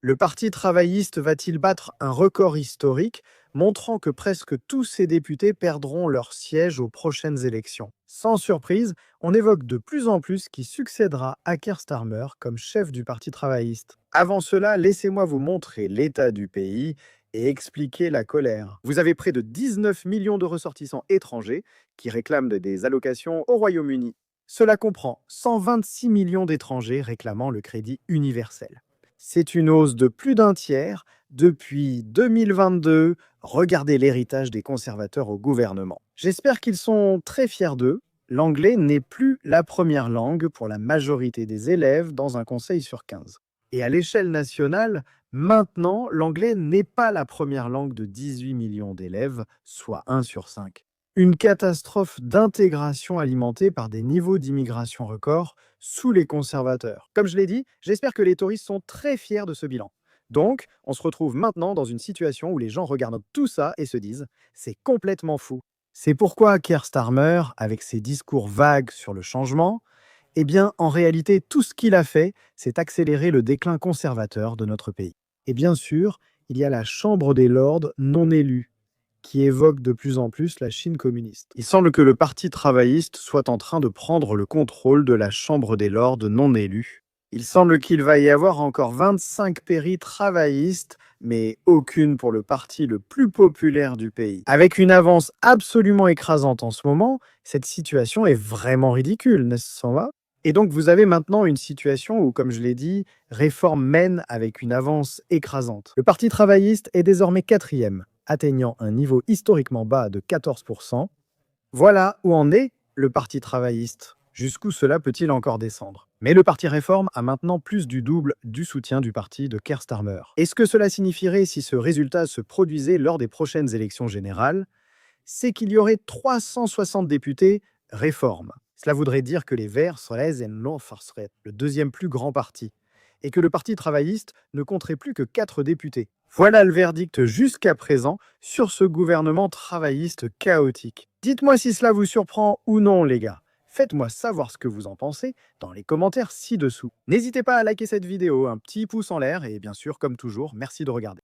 Le Parti travailliste va-t-il battre un record historique, montrant que presque tous ses députés perdront leur siège aux prochaines élections? Sans surprise, on évoque de plus en plus qui succédera à Keir Starmer comme chef du Parti travailliste. Avant cela, laissez-moi vous montrer l'état du pays et expliquer la colère. Vous avez près de 19 millions de ressortissants étrangers qui réclament des allocations au Royaume-Uni. Cela comprend 126 millions d'étrangers réclamant le crédit universel. C'est une hausse de plus d'un tiers depuis 2022. Regardez l'héritage des conservateurs au gouvernement. J'espère qu'ils sont très fiers d'eux. L'anglais n'est plus la première langue pour la majorité des élèves dans un conseil sur 15. Et à l'échelle nationale, maintenant, l'anglais n'est pas la première langue de 18 millions d'élèves, soit 1 sur 5. Une catastrophe d'intégration alimentée par des niveaux d'immigration records sous les conservateurs. Comme je l'ai dit, j'espère que les touristes sont très fiers de ce bilan. Donc, on se retrouve maintenant dans une situation où les gens regardent tout ça et se disent c'est complètement fou. C'est pourquoi Keir Starmer, avec ses discours vagues sur le changement, eh bien, en réalité, tout ce qu'il a fait, c'est accélérer le déclin conservateur de notre pays. Et bien sûr, il y a la Chambre des Lords non élue, qui évoque de plus en plus la Chine communiste. Il semble que le Parti travailliste soit en train de prendre le contrôle de la Chambre des Lords non élue. Il semble qu'il va y avoir encore 25 pairies travaillistes, mais aucune pour le parti le plus populaire du pays. Avec une avance absolument écrasante en ce moment, cette situation est vraiment ridicule, n'est-ce pas? Et donc vous avez maintenant une situation où, comme je l'ai dit, réforme mène avec une avance écrasante. Le Parti travailliste est désormais quatrième, atteignant un niveau historiquement bas de 14%. Voilà où en est le Parti travailliste. Jusqu'où cela peut-il encore descendre? Mais le Parti Réforme a maintenant plus du double du soutien du parti de Keir Starmer. Est-ce que cela signifierait, si ce résultat se produisait lors des prochaines élections générales, c'est qu'il y aurait 360 députés Réforme? Cela voudrait dire que les Verts seraient en non-farcerait, le deuxième plus grand parti, et que le Parti travailliste ne compterait plus que 4 députés. Voilà le verdict jusqu'à présent sur ce gouvernement travailliste chaotique. Dites-moi si cela vous surprend ou non, les gars. Faites-moi savoir ce que vous en pensez dans les commentaires ci-dessous. N'hésitez pas à liker cette vidéo, un petit pouce en l'air, et bien sûr, comme toujours, merci de regarder.